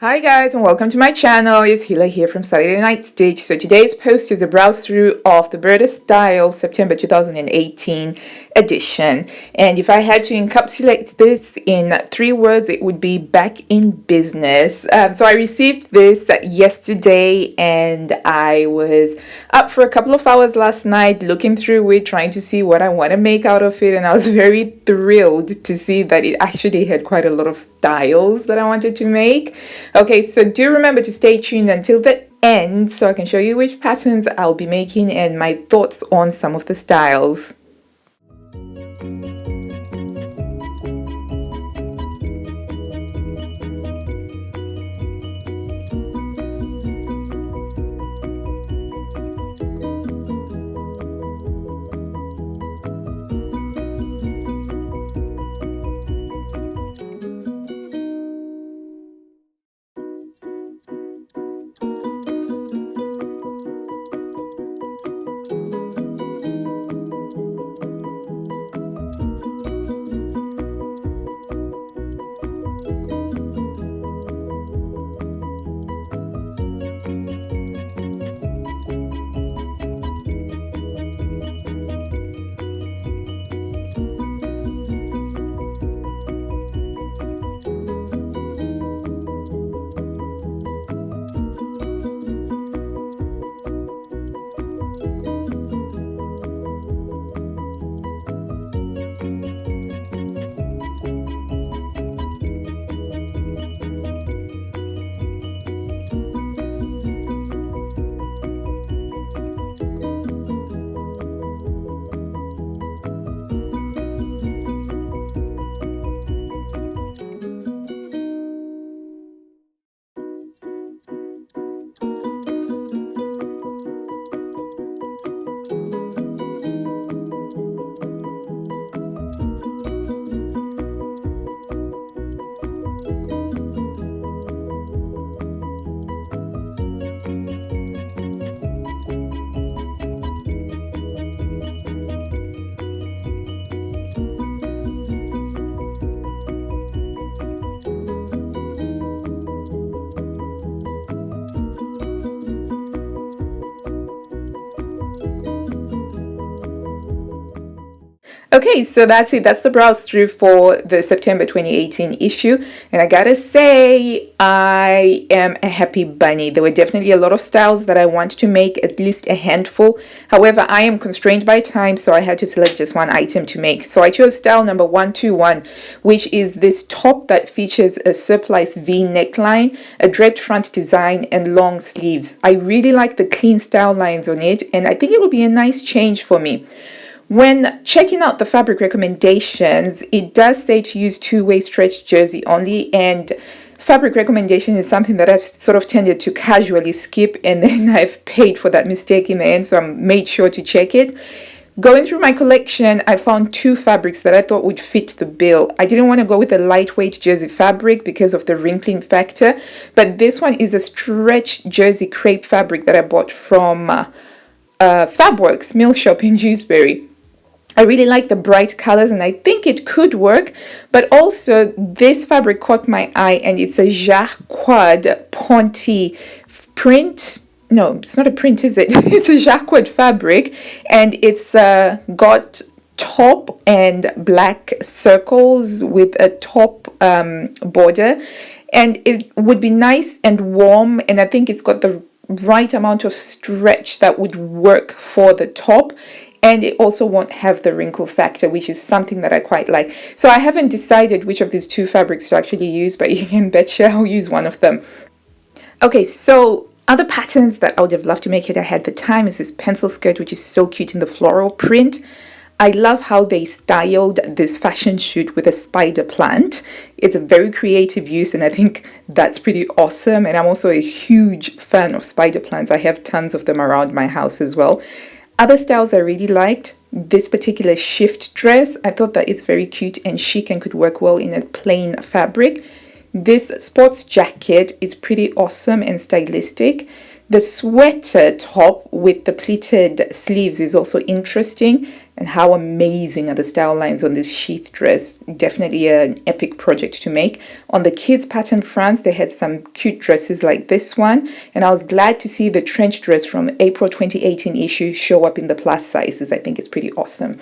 Hi guys and welcome to my channel. It's Hila here from Saturday Night Stitch. So today's post is a browse through of the Berta Style September 2018 edition. And if I had to encapsulate this in 3 words, it would be back in business. So I received this yesterday and I was up for a couple of hours last night looking through it, trying to see what I want to make out of it. And I was very thrilled to see that it actually had quite a lot of styles that I wanted to make. Okay, so do remember to stay tuned until the end so I can show you which patterns I'll be making and my thoughts on some of the styles. Okay, so that's it. That's the browse through for the September 2018 issue. And I gotta say, I am a happy bunny. There were definitely a lot of styles that I want to make, at least a handful. However, I am constrained by time, so I had to select just one item to make. So I chose style number 121, which is this top that features a surplice V neckline, a draped front design, and long sleeves. I really like the clean style lines on it, and I think it will be a nice change for me. When checking out the fabric recommendations, it does say to use two-way stretch jersey only, and fabric recommendation is something that I've sort of tended to casually skip, and then I've paid for that mistake in the end, so I made sure to check it. Going through my collection, I found two fabrics that I thought would fit the bill. I didn't want to go with a lightweight jersey fabric because of the wrinkling factor, but this one is a stretch jersey crepe fabric that I bought from Fabworks Mill Shop in Dewsbury. I really like the bright colors and I think it could work, but also this fabric caught my eye and it's a Jacquard Ponte print. No, it's not a print, is it? It's a Jacquard fabric and it's got top and black circles with a top border, and it would be nice and warm, and I think it's got the right amount of stretch that would work for the top. And it also won't have the wrinkle factor, which is something that I quite like. So I haven't decided which of these two fabrics to actually use, but you can betcha I'll use one of them. Okay, so other patterns that I would have loved to make it I had the time is this pencil skirt, which is so cute in the floral print. I love how they styled this fashion shoot with a spider plant. It's a very creative use, and I think that's pretty awesome. And I'm also a huge fan of spider plants. I have tons of them around my house as well. Other styles I really liked. This particular shift dress, I thought that it's very cute and chic and could work well in a plain fabric. This sports jacket is pretty awesome and stylistic. The sweater top with the pleated sleeves is also interesting. And how amazing are the style lines on this sheath dress. Definitely an epic project to make. On the kids pattern fronts, they had some cute dresses like this one. And I was glad to see the trench dress from April 2018 issue show up in the plus sizes. I think it's pretty awesome.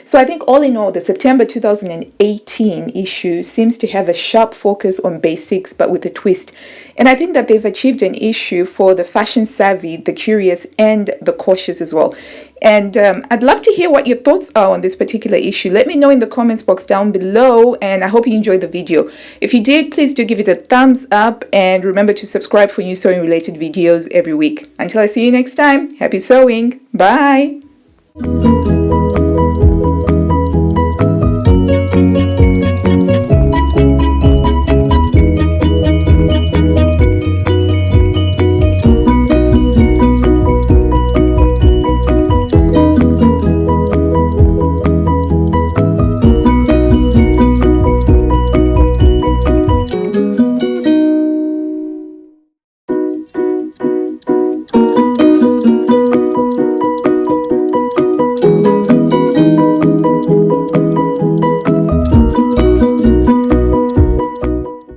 So I think all in all, the September 2018 issue seems to have a sharp focus on basics, but with a twist. And I think that they've achieved an issue for the fashion savvy, the curious, and the cautious as well. And I'd love to hear what your thoughts are on this particular issue. Let me know in the comments box down below, and I hope you enjoyed the video. If you did, please do give it a thumbs up, and remember to subscribe for new sewing related videos every week. Until I see you next time, happy sewing. Bye.